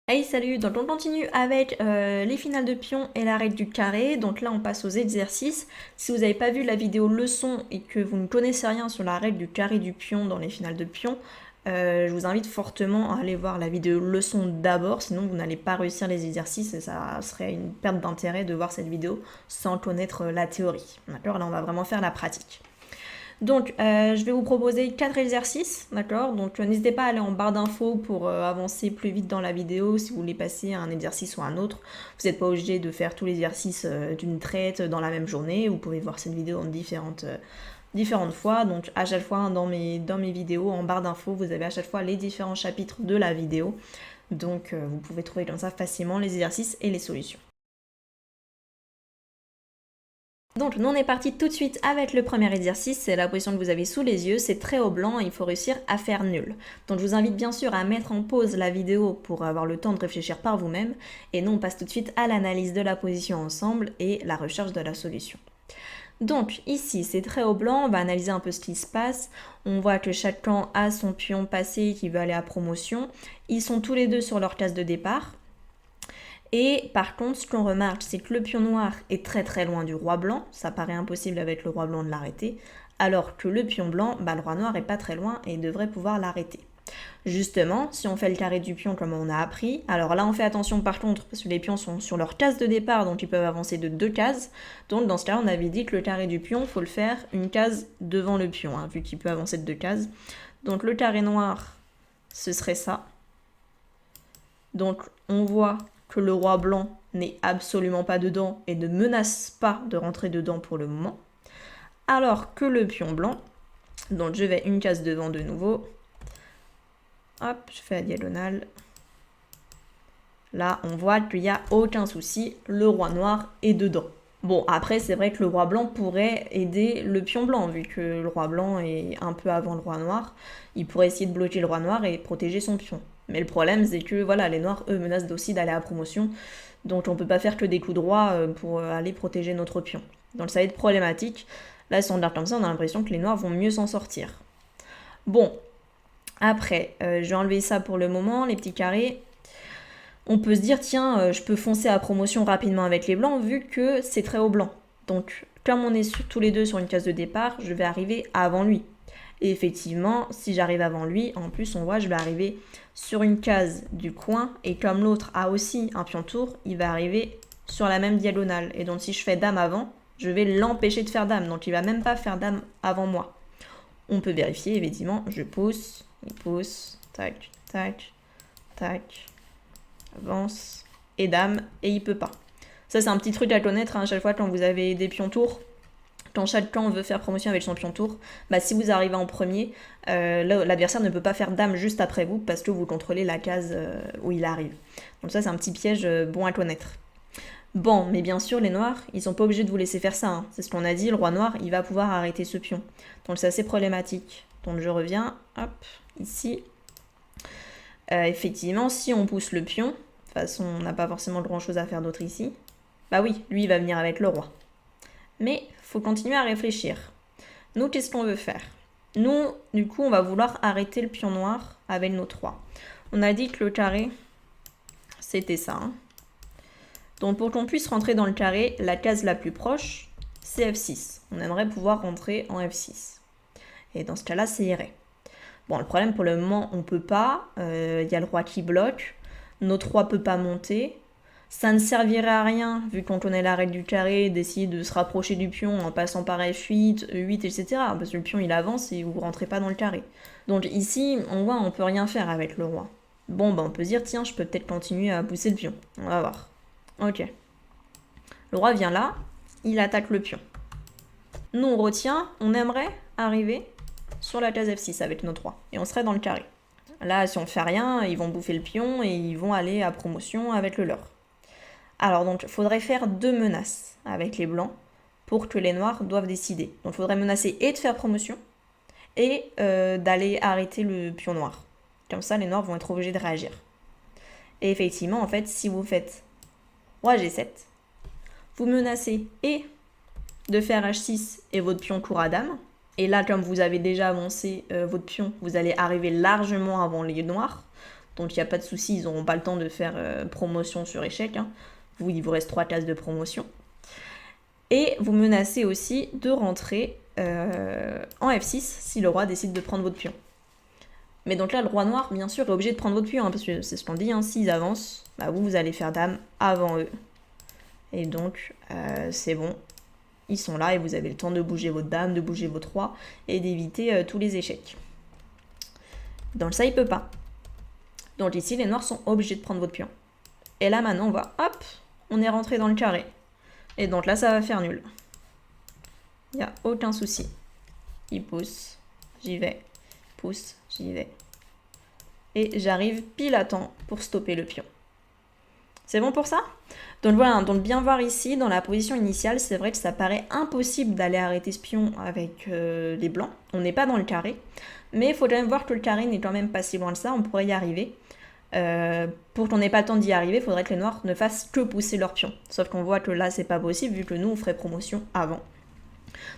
Hey salut, donc on continue avec les finales de pion et la règle du carré. Donc là on passe aux exercices. Si vous n'avez pas vu la vidéo leçon et que vous ne connaissez rien sur la règle du carré du pion dans les finales de pion, je vous invite fortement à aller voir la vidéo leçon d'abord, sinon vous n'allez pas réussir les exercices et ça serait une perte d'intérêt de voir cette vidéo sans connaître la théorie. D'accord? Là on va vraiment faire la pratique. Donc, je vais vous proposer 4 exercices, d'accord? Donc, n'hésitez pas à aller en barre d'infos pour avancer plus vite dans la vidéo si vous voulez passer à un exercice ou à un autre. Vous n'êtes pas obligé de faire tous les exercices d'une traite dans la même journée. Vous pouvez voir cette vidéo en différentes fois. Donc, à chaque fois, dans mes vidéos, en barre d'infos, vous avez à chaque fois les différents chapitres de la vidéo. Donc, vous pouvez trouver comme ça facilement les exercices et les solutions. Donc nous on est parti tout de suite avec le premier exercice, c'est la position que vous avez sous les yeux, c'est très haut blanc, il faut réussir à faire nul. Donc je vous invite bien sûr à mettre en pause la vidéo pour avoir le temps de réfléchir par vous-même, et nous on passe tout de suite à l'analyse de la position ensemble et la recherche de la solution. Donc ici c'est très haut blanc, on va analyser un peu ce qui se passe, on voit que chaque camp a son pion passé qui veut aller à promotion, ils sont tous les deux sur leur case de départ. Et par contre, ce qu'on remarque, c'est que le pion noir est très très loin du roi blanc, ça paraît impossible avec le roi blanc de l'arrêter, alors que le pion blanc, le roi noir est pas très loin et devrait pouvoir l'arrêter. Justement, si on fait le carré du pion comme on a appris, alors là on fait attention par contre, parce que les pions sont sur leur case de départ, donc ils peuvent avancer de 2 cases, donc dans ce cas on avait dit que le carré du pion, il faut le faire une case devant le pion, vu qu'il peut avancer de 2 cases. Donc le carré noir, ce serait ça. Donc on voit que le roi blanc n'est absolument pas dedans et ne menace pas de rentrer dedans pour le moment. Alors que le pion blanc, donc je vais une case devant de nouveau. Hop, je fais la diagonale. Là, on voit qu'il n'y a aucun souci, le roi noir est dedans. Bon, après, c'est vrai que le roi blanc pourrait aider le pion blanc, vu que le roi blanc est un peu avant le roi noir. Il pourrait essayer de bloquer le roi noir et protéger son pion. Mais le problème, c'est que voilà, les noirs, eux, menacent aussi d'aller à promotion. Donc on peut pas faire que des coups droits pour aller protéger notre pion. Donc ça va être problématique. Là, si on regarde comme ça, on a l'impression que les noirs vont mieux s'en sortir. Bon, après, je vais enlever ça pour le moment, les petits carrés. On peut se dire, tiens, je peux foncer à promotion rapidement avec les blancs vu que c'est très haut blanc. Donc, comme on est tous les deux sur une case de départ, je vais arriver avant lui. Et effectivement, si j'arrive avant lui, en plus, on voit, je vais arriver sur une case du coin. Et comme l'autre a aussi un pion tour, il va arriver sur la même diagonale. Et donc, si je fais dame avant, je vais l'empêcher de faire dame. Donc, il va même pas faire dame avant moi. On peut vérifier, effectivement. Je pousse, il pousse, tac, tac, tac, avance, et dame, et il peut pas. Ça, c'est un petit truc à connaître à chaque fois quand vous avez des pions tours. Quand chaque camp veut faire promotion avec son pion tour, si vous arrivez en premier, l'adversaire ne peut pas faire dame juste après vous parce que vous contrôlez la case où il arrive. Donc ça, c'est un petit piège bon à connaître. Bon, mais bien sûr, les noirs, ils sont pas obligés de vous laisser faire ça. C'est ce qu'on a dit, le roi noir, il va pouvoir arrêter ce pion. Donc c'est assez problématique. Donc je reviens, hop, ici. Effectivement, si on pousse le pion, de toute façon, on n'a pas forcément grand chose à faire d'autre ici. Bah oui, lui, il va venir avec le roi. Mais faut continuer à réfléchir. Nous, qu'est-ce qu'on veut faire? Nous, du coup, on va vouloir arrêter le pion noir avec nos 3. On a dit que le carré, c'était ça. Donc pour qu'on puisse rentrer dans le carré, la case la plus proche, c'est F6. On aimerait pouvoir rentrer en F6. Et dans ce cas-là, c'est irait. Bon, le problème pour le moment, on peut pas. Il y a le roi qui bloque. Notre roi peut pas monter. Ça ne servirait à rien, vu qu'on connaît la règle du carré, d'essayer de se rapprocher du pion en passant par F8, E8, etc. Parce que le pion, il avance et vous rentrez pas dans le carré. Donc ici, on voit, on peut rien faire avec le roi. Bon, on peut se dire, tiens, je peux peut-être continuer à pousser le pion. On va voir. Ok. Le roi vient là, il attaque le pion. Nous, on retient, on aimerait arriver sur la case F6 avec nos 3. Et on serait dans le carré. Là, si on fait rien, ils vont bouffer le pion et ils vont aller à promotion avec le leur. Alors donc, il faudrait faire 2 menaces avec les blancs pour que les noirs doivent décider. Donc, il faudrait menacer et de faire promotion et d'aller arrêter le pion noir. Comme ça, les noirs vont être obligés de réagir. Et effectivement, en fait, si vous faites roi G7, vous menacez et de faire H6 et votre pion court à dame. Et là, comme vous avez déjà avancé votre pion, vous allez arriver largement avant les noirs. Donc il n'y a pas de souci, ils n'auront pas le temps de faire promotion sur échec. Hein. Il vous reste 3 cases de promotion. Et vous menacez aussi de rentrer en F6 si le roi décide de prendre votre pion. Mais donc là, le roi noir, bien sûr, est obligé de prendre votre pion, hein, parce que c'est ce qu'on dit, hein, s'ils avancent, bah vous allez faire dame avant eux. Et donc, c'est bon, ils sont là et vous avez le temps de bouger votre dame, de bouger votre roi et d'éviter tous les échecs. Donc ça, il peut pas. Donc ici, les noirs sont obligés de prendre votre pion. Et là, maintenant, on va, hop, on est rentré dans le carré. Et donc là, ça va faire nul. Il n'y a aucun souci. Il pousse, j'y vais, pousse, j'y vais. Et j'arrive pile à temps pour stopper le pion. C'est bon pour ça? Donc voilà, donc bien voir ici, dans la position initiale, c'est vrai que ça paraît impossible d'aller arrêter ce pion avec les blancs. On n'est pas dans le carré, mais il faut quand même voir que le carré n'est quand même pas si loin de ça, on pourrait y arriver. Pour qu'on n'ait pas le temps d'y arriver, il faudrait que les noirs ne fassent que pousser leur pion. Sauf qu'on voit que là, c'est pas possible, vu que nous, on ferait promotion avant.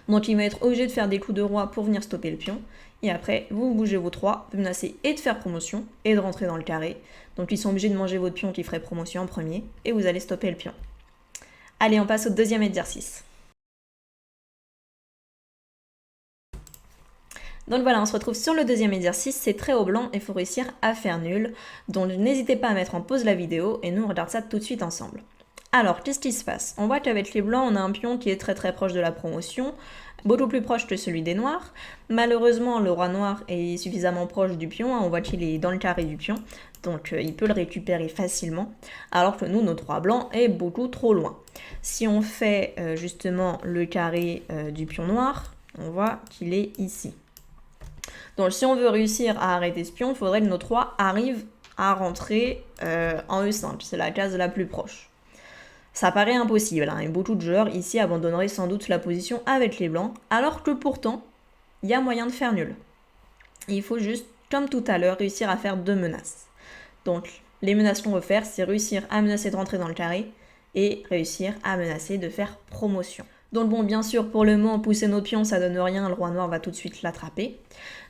Donc ils vont être obligés de faire des coups de roi pour venir stopper le pion. Et après, vous bougez vos 3, vous menacez et de faire promotion et de rentrer dans le carré. Donc ils sont obligés de manger votre pion qui ferait promotion en premier et vous allez stopper le pion. Allez, on passe au deuxième exercice. Donc voilà, on se retrouve sur le deuxième exercice, c'est très haut blanc et il faut réussir à faire nul. Donc n'hésitez pas à mettre en pause la vidéo et nous on regarde ça tout de suite ensemble. Alors, qu'est-ce qui se passe? On voit qu'avec les blancs, on a un pion qui est très très proche de la promotion, beaucoup plus proche que celui des noirs. Malheureusement, le roi noir est suffisamment proche du pion, hein, on voit qu'il est dans le carré du pion, donc il peut le récupérer facilement, alors que nous, notre roi blanc est beaucoup trop loin. Si on fait justement le carré du pion noir, on voit qu'il est ici. Donc si on veut réussir à arrêter ce pion, il faudrait que notre roi arrive à rentrer en E5, c'est la case la plus proche. Ça paraît impossible, hein, et beaucoup de joueurs ici abandonneraient sans doute la position avec les blancs, alors que pourtant, il y a moyen de faire nul. Il faut juste, comme tout à l'heure, réussir à faire 2 menaces. Donc, les menaces qu'on veut faire, c'est réussir à menacer de rentrer dans le carré, et réussir à menacer de faire promotion. Donc bon, bien sûr, pour le moment, pousser nos pions, ça donne rien, le roi noir va tout de suite l'attraper.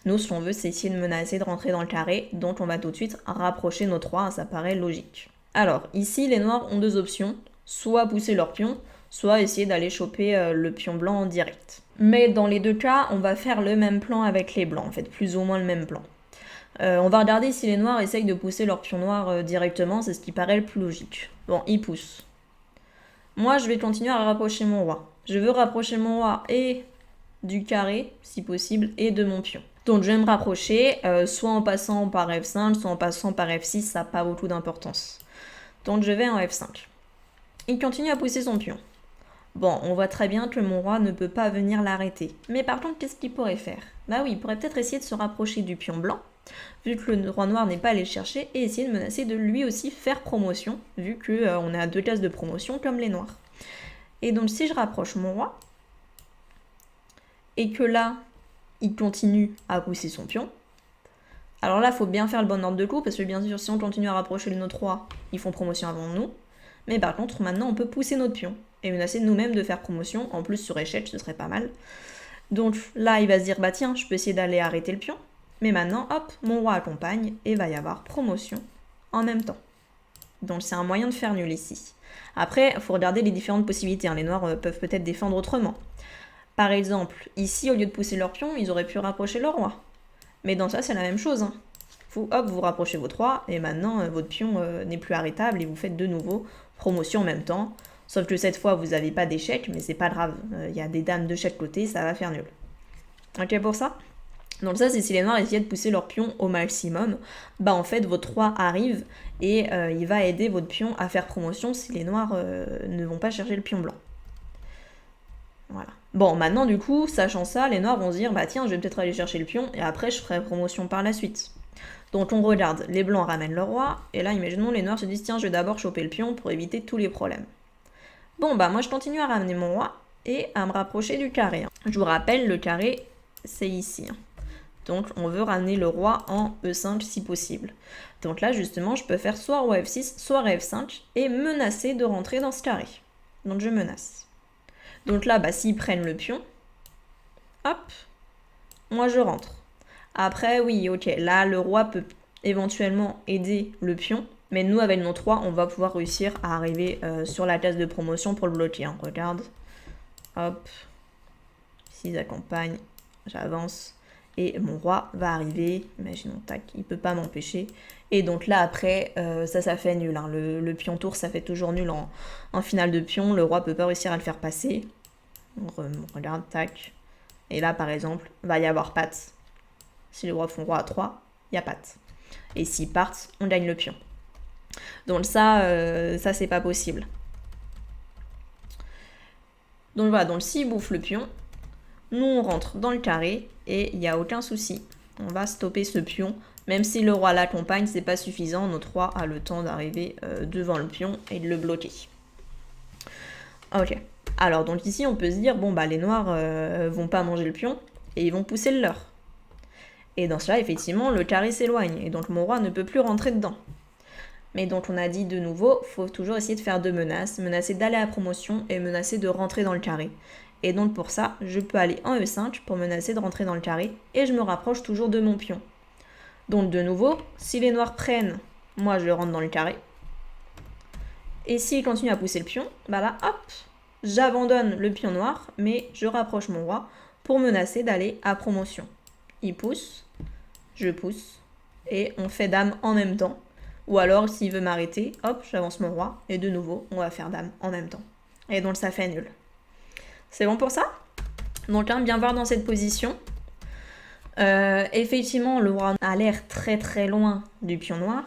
Nous, ce qu'on veut, c'est essayer de menacer de rentrer dans le carré, donc on va tout de suite rapprocher notre roi, ça paraît logique. Alors, ici, les noirs ont 2 options. Soit pousser leur pion, soit essayer d'aller choper le pion blanc en direct. Mais dans les 2 cas, on va faire le même plan avec les blancs, en fait, plus ou moins le même plan. On va regarder si les noirs essayent de pousser leur pion noir directement, c'est ce qui paraît le plus logique. Bon, ils poussent. Moi, je vais continuer à rapprocher mon roi. Je veux rapprocher mon roi et du carré, si possible, et de mon pion. Donc je vais me rapprocher, soit en passant par F5, soit en passant par F6, ça n'a pas beaucoup d'importance. Donc je vais en F5. Il continue à pousser son pion. Bon, on voit très bien que mon roi ne peut pas venir l'arrêter. Mais par contre, qu'est-ce qu'il pourrait faire? Bah oui, il pourrait peut-être essayer de se rapprocher du pion blanc, vu que le roi noir n'est pas allé le chercher, et essayer de menacer de lui aussi faire promotion, vu qu'on est à 2 cases de promotion comme les noirs. Et donc si je rapproche mon roi, et que là, il continue à pousser son pion, alors là, il faut bien faire le bon ordre de coups, parce que bien sûr, si on continue à rapprocher notre roi, ils font promotion avant nous. Mais par contre, maintenant, on peut pousser notre pion et menacer nous-mêmes de faire promotion. En plus, sur échec, ce serait pas mal. Donc là, il va se dire, bah tiens, je peux essayer d'aller arrêter le pion. Mais maintenant, hop, mon roi accompagne et va y avoir promotion en même temps. Donc c'est un moyen de faire nul ici. Après, il faut regarder les différentes possibilités. Hein. Les noirs peuvent peut-être défendre autrement. Par exemple, ici, au lieu de pousser leur pion, ils auraient pu rapprocher leur roi. Mais dans ça, c'est la même chose. Hein. Vous rapprochez votre roi, et maintenant, votre pion n'est plus arrêtable, et vous faites de nouveau promotion en même temps. Sauf que cette fois, vous n'avez pas d'échec, mais c'est pas grave. Il y a des dames de chaque côté, ça va faire nul. Ok pour ça? Donc ça, c'est si les noirs essayaient de pousser leur pion au maximum. Bah en fait, votre roi arrive, et il va aider votre pion à faire promotion si les noirs ne vont pas chercher le pion blanc. Voilà. Bon, maintenant, du coup, sachant ça, les noirs vont se dire, bah tiens, je vais peut-être aller chercher le pion, et après, je ferai promotion par la suite. Donc on regarde, les blancs ramènent leur roi, et là, imaginons, les noirs se disent, tiens, je vais d'abord choper le pion pour éviter tous les problèmes. Bon, bah moi, je continue à ramener mon roi, et à me rapprocher du carré. Je vous rappelle, le carré, c'est ici. Donc on veut ramener le roi en E5 si possible. Donc là, justement, je peux faire soit roi F6, soit roi F5, et menacer de rentrer dans ce carré. Donc je menace. Donc là, bah, s'ils prennent le pion, hop, moi je rentre. Après, oui, ok, là, le roi peut éventuellement aider le pion. Mais nous, avec nos 3, on va pouvoir réussir à arriver sur la case de promotion pour le bloquer. Hein. Regarde. Hop. S'ils accompagnent, j'avance. Et mon roi va arriver. Imaginons, tac, il peut pas m'empêcher. Et donc là, après, ça fait nul. Hein. Le pion tour, ça fait toujours nul en finale de pion. Le roi peut pas réussir à le faire passer. On regarde, tac. Et là, par exemple, va y avoir patte. Si les rois font roi à 3, il y a patte. Et s'ils partent, on gagne le pion. Donc ça c'est pas possible. Donc voilà, donc s'il bouffe le pion, nous on rentre dans le carré et il n'y a aucun souci. On va stopper ce pion. Même si le roi l'accompagne, c'est pas suffisant. Notre roi a le temps d'arriver devant le pion et de le bloquer. Ok. Alors donc ici on peut se dire, bon bah les noirs vont pas manger le pion et ils vont pousser le leur. Et dans cela, effectivement, le carré s'éloigne et donc mon roi ne peut plus rentrer dedans. Mais donc on a dit de nouveau, faut toujours essayer de faire 2 menaces, menacer d'aller à promotion et menacer de rentrer dans le carré. Et donc pour ça, je peux aller en E5 pour menacer de rentrer dans le carré et je me rapproche toujours de mon pion. Donc de nouveau, si les noirs prennent, moi je rentre dans le carré. Et s'ils continuent à pousser le pion, bah là hop, j'abandonne le pion noir, mais je rapproche mon roi pour menacer d'aller à promotion. Il pousse, je pousse, et on fait dame en même temps. Ou alors, s'il veut m'arrêter, hop, j'avance mon roi, et de nouveau, on va faire dame en même temps. Et donc, ça fait nul. C'est bon pour ça? Donc, bien voir dans cette position. Effectivement, le roi a l'air très très loin du pion noir.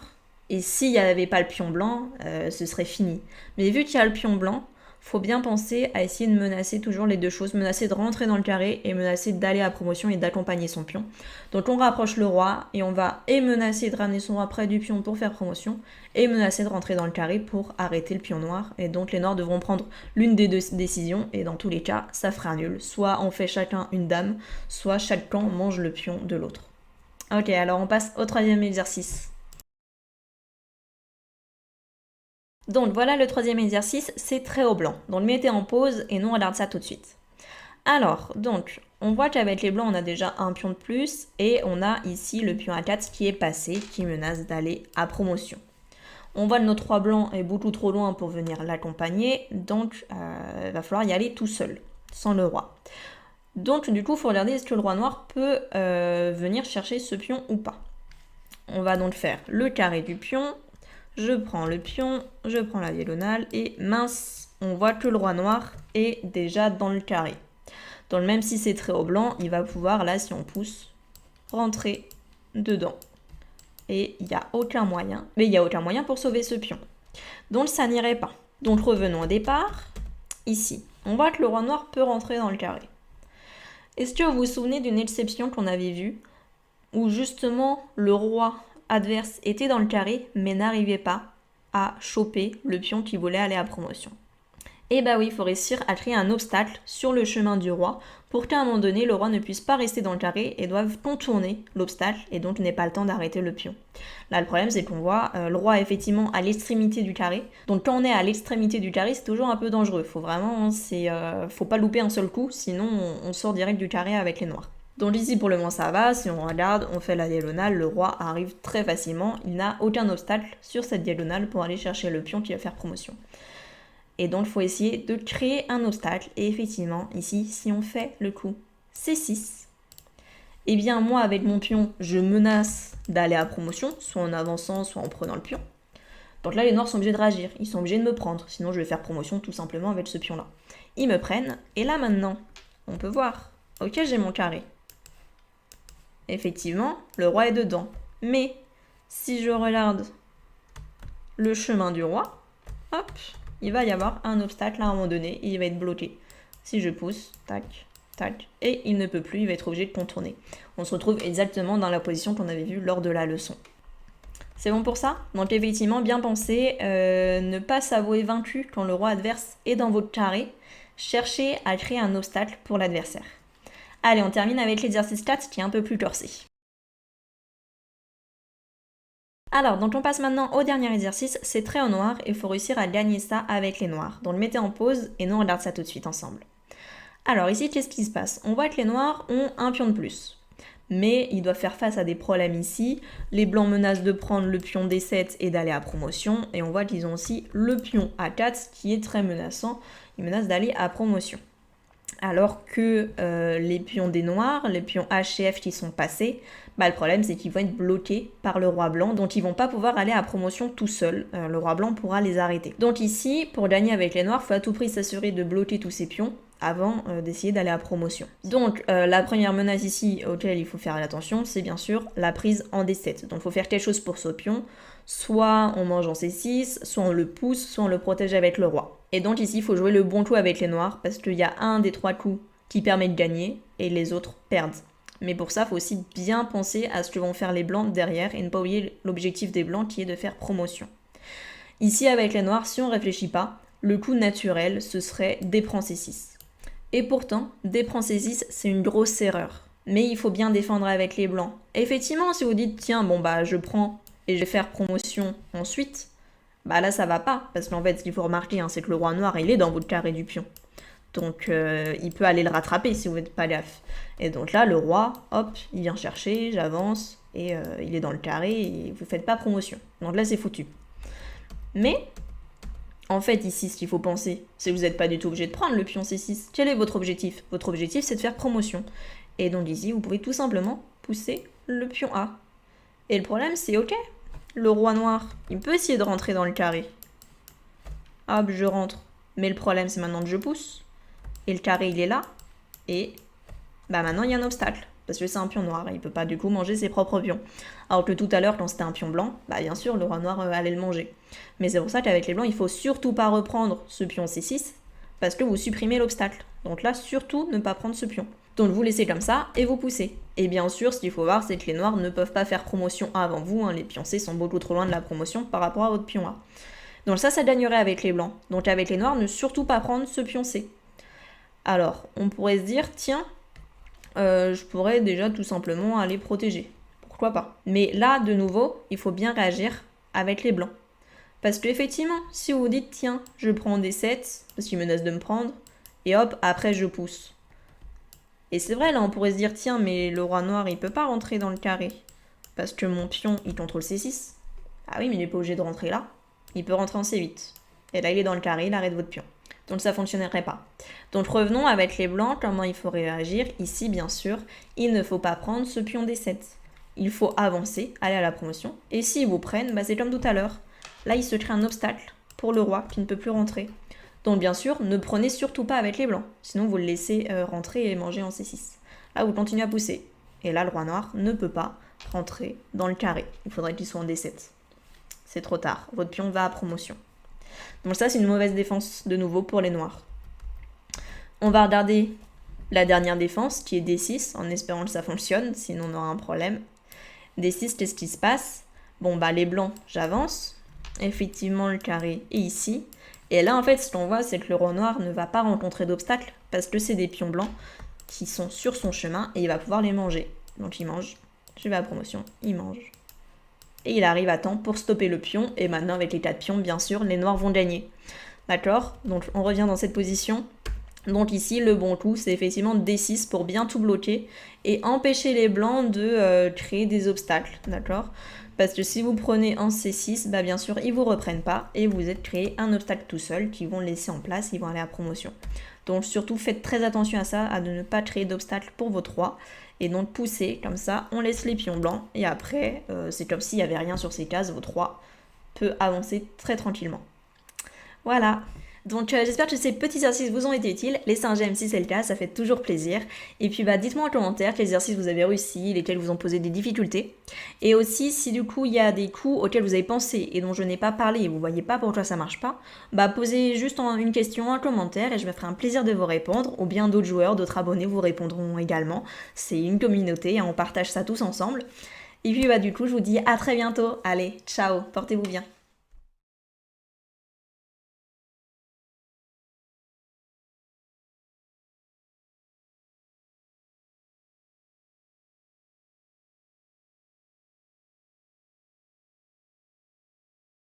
Et s'il n'y avait pas le pion blanc, ce serait fini. Mais vu qu'il y a le pion blanc, faut bien penser à essayer de menacer toujours les deux choses, menacer de rentrer dans le carré et menacer d'aller à promotion et d'accompagner son pion. Donc on rapproche le roi et on va et menacer de ramener son roi près du pion pour faire promotion et menacer de rentrer dans le carré pour arrêter le pion noir. Et donc les noirs devront prendre l'une des deux décisions et dans tous les cas, ça fera nul. Soit on fait chacun une dame, soit chaque camp mange le pion de l'autre. Ok, alors on passe au 3e exercice. Donc voilà le 3e exercice, c'est très au blanc. Donc mettez en pause et nous on regarde ça tout de suite. Alors, donc, on voit qu'avec les blancs, on a déjà un pion de plus et on a ici le pion A4 qui est passé, qui menace d'aller à promotion. On voit que nos 3 blancs est beaucoup trop loin pour venir l'accompagner, donc il va falloir y aller tout seul, sans le roi. Donc du coup, il faut regarder est-ce que le roi noir peut venir chercher ce pion ou pas. On va donc faire le carré du pion. Je prends le pion, je prends la diagonale et mince, on voit que le roi noir est déjà dans le carré. Donc même si c'est très haut blanc, il va pouvoir, là, si on pousse, rentrer dedans. Et il n'y a aucun moyen, mais il n'y a aucun moyen pour sauver ce pion. Donc ça n'irait pas. Donc revenons au départ. Ici, on voit que le roi noir peut rentrer dans le carré. Est-ce que vous vous souvenez d'une exception qu'on avait vue, où justement le roi adverse était dans le carré, mais n'arrivait pas à choper le pion qui voulait aller à promotion? Et bah oui, il faut réussir à créer un obstacle sur le chemin du roi pour qu'à un moment donné, le roi ne puisse pas rester dans le carré et doive contourner l'obstacle et donc n'ait pas le temps d'arrêter le pion. Là, le problème, c'est qu'on voit le roi est effectivement à l'extrémité du carré. Donc quand on est à l'extrémité du carré, c'est toujours un peu dangereux. Faut vraiment, faut pas louper un seul coup, sinon on sort direct du carré avec les noirs. Donc ici pour le moment ça va, si on regarde, on fait la diagonale, le roi arrive très facilement, il n'a aucun obstacle sur cette diagonale pour aller chercher le pion qui va faire promotion. Et donc il faut essayer de créer un obstacle, et effectivement ici si on fait le coup C6, eh bien moi avec mon pion je menace d'aller à promotion, soit en avançant, soit en prenant le pion. Donc là les noirs sont obligés de réagir, ils sont obligés de me prendre, sinon je vais faire promotion tout simplement avec ce pion là. Ils me prennent, et là maintenant, on peut voir, ok j'ai mon carré. Effectivement, le roi est dedans. Mais si je regarde le chemin du roi, hop, il va y avoir un obstacle à un moment donné et il va être bloqué. Si je pousse, tac, tac, et il ne peut plus, il va être obligé de contourner. On se retrouve exactement dans la position qu'on avait vue lors de la leçon. C'est bon pour ça? Donc effectivement, bien penser, ne pas s'avouer vaincu quand le roi adverse est dans votre carré. Cherchez à créer un obstacle pour l'adversaire. Allez, on termine avec l'exercice 4 qui est un peu plus corsé. Alors, donc on passe maintenant au dernier exercice, c'est très au noir et il faut réussir à gagner ça avec les noirs. Donc mettez en pause et nous on regarde ça tout de suite ensemble. Alors ici, qu'est-ce qui se passe? On voit que les noirs ont un pion de plus. Mais ils doivent faire face à des problèmes ici. Les blancs menacent de prendre le pion D7 et d'aller à promotion. Et on voit qu'ils ont aussi le pion A4 qui est très menaçant. Ils menacent d'aller à promotion. Alors que les pions des noirs, les pions H et F qui sont passés, le problème c'est qu'ils vont être bloqués par le roi blanc, donc ils vont pas pouvoir aller à promotion tout seul. Le roi blanc pourra les arrêter. Donc ici, pour gagner avec les noirs, il faut à tout prix s'assurer de bloquer tous ces pions avant d'essayer d'aller à promotion. Donc la première menace ici auquel il faut faire attention, c'est bien sûr la prise en D7. Donc il faut faire quelque chose pour ce pion. Soit on mange en C6, soit on le pousse, soit on le protège avec le roi. Et donc ici, il faut jouer le bon coup avec les noirs, parce qu'il y a un des 3 coups qui permet de gagner, et les autres perdent. Mais pour ça, il faut aussi bien penser à ce que vont faire les blancs derrière, et ne pas oublier l'objectif des blancs qui est de faire promotion. Ici, avec les noirs, si on ne réfléchit pas, le coup naturel, ce serait D prend C6. Et pourtant, D prend C6, c'est une grosse erreur. Mais il faut bien défendre avec les blancs. Et effectivement, si vous dites, tiens, je prends et je vais faire promotion ensuite, là ça va pas, parce qu'en fait ce qu'il faut remarquer, c'est que le roi noir il est dans votre carré du pion. Donc il peut aller le rattraper si vous n'êtes pas gaffe. Et donc là le roi, hop, il vient chercher, j'avance, et il est dans le carré et vous faites pas promotion. Donc là c'est foutu. Mais en fait ici ce qu'il faut penser, c'est que vous n'êtes pas du tout obligé de prendre le pion C6. Quel est votre objectif? Votre objectif c'est de faire promotion. Et donc ici vous pouvez tout simplement pousser le pion A. Et le problème c'est ok, le roi noir, il peut essayer de rentrer dans le carré. Hop, je rentre. Mais le problème, c'est maintenant que je pousse. Et le carré, il est là. Et maintenant, il y a un obstacle. Parce que c'est un pion noir. Il peut pas, du coup, manger ses propres pions. Alors que tout à l'heure, quand c'était un pion blanc, bien sûr, le roi noir allait le manger. Mais c'est pour ça qu'avec les blancs, il faut surtout pas reprendre ce pion C6. Parce que vous supprimez l'obstacle. Donc là, surtout, ne pas prendre ce pion. Donc vous laissez comme ça et vous poussez. Et bien sûr, ce qu'il faut voir, c'est que les noirs ne peuvent pas faire promotion avant vous. Les pions C sont beaucoup trop loin de la promotion par rapport à votre pion A. Donc ça gagnerait avec les blancs. Donc avec les noirs, ne surtout pas prendre ce pion C. Alors, on pourrait se dire, tiens, je pourrais déjà tout simplement aller protéger. Pourquoi pas? Mais là, de nouveau, il faut bien réagir avec les blancs. Parce que effectivement, si vous vous dites, tiens, je prends des 7, parce qu'il menace de me prendre, et hop, après je pousse. Et c'est vrai, là, on pourrait se dire, tiens, mais le roi noir, il peut pas rentrer dans le carré. Parce que mon pion, il contrôle C6. Ah oui, mais il n'est pas obligé de rentrer là. Il peut rentrer en C8. Et là, il est dans le carré, il arrête votre pion. Donc ça fonctionnerait pas. Donc revenons avec les blancs, comment il faut réagir. Ici, bien sûr, il ne faut pas prendre ce pion D7. Il faut avancer, aller à la promotion. Et s'ils vous prennent, c'est comme tout à l'heure. Là, il se crée un obstacle pour le roi qui ne peut plus rentrer. Donc bien sûr, ne prenez surtout pas avec les blancs, sinon vous le laissez rentrer et manger en C6. Là, vous continuez à pousser. Et là, le roi noir ne peut pas rentrer dans le carré. Il faudrait qu'il soit en D7. C'est trop tard. Votre pion va à promotion. Donc ça, c'est une mauvaise défense de nouveau pour les noirs. On va regarder la dernière défense, qui est D6, en espérant que ça fonctionne, sinon on aura un problème. D6, qu'est-ce qui se passe? Les blancs, j'avance. Effectivement, le carré est ici. Et là, en fait, ce qu'on voit, c'est que le roi noir ne va pas rencontrer d'obstacles parce que c'est des pions blancs qui sont sur son chemin et il va pouvoir les manger. Donc il mange, je vais à promotion, il mange. Et il arrive à temps pour stopper le pion. Et maintenant, avec les 4 pions, bien sûr, les noirs vont gagner. D'accord? Donc on revient dans cette position. Donc ici, le bon coup, c'est effectivement D6 pour bien tout bloquer et empêcher les blancs de créer des obstacles. D'accord? Parce que si vous prenez en C6, bien sûr, ils vous reprennent pas et vous êtes créé un obstacle tout seul qu'ils vont laisser en place, ils vont aller à promotion. Donc surtout, faites très attention à ça, à ne pas créer d'obstacle pour votre roi. Et donc poussez, comme ça, on laisse les pions blancs. Et après, c'est comme s'il n'y avait rien sur ces cases, votre roi peut avancer très tranquillement. Voilà. Donc j'espère que ces petits exercices vous ont été utiles. Laissez un j'aime si c'est le cas, ça fait toujours plaisir. Et puis dites-moi en commentaire quels exercices vous avez réussi, lesquels vous ont posé des difficultés. Et aussi si du coup il y a des coups auxquels vous avez pensé et dont je n'ai pas parlé et vous voyez pas pourquoi ça marche pas, posez juste une question en commentaire et je me ferai un plaisir de vous répondre. Ou bien d'autres joueurs, d'autres abonnés vous répondront également. C'est une communauté et on partage ça tous ensemble. Et puis du coup je vous dis à très bientôt. Allez, ciao, portez-vous bien.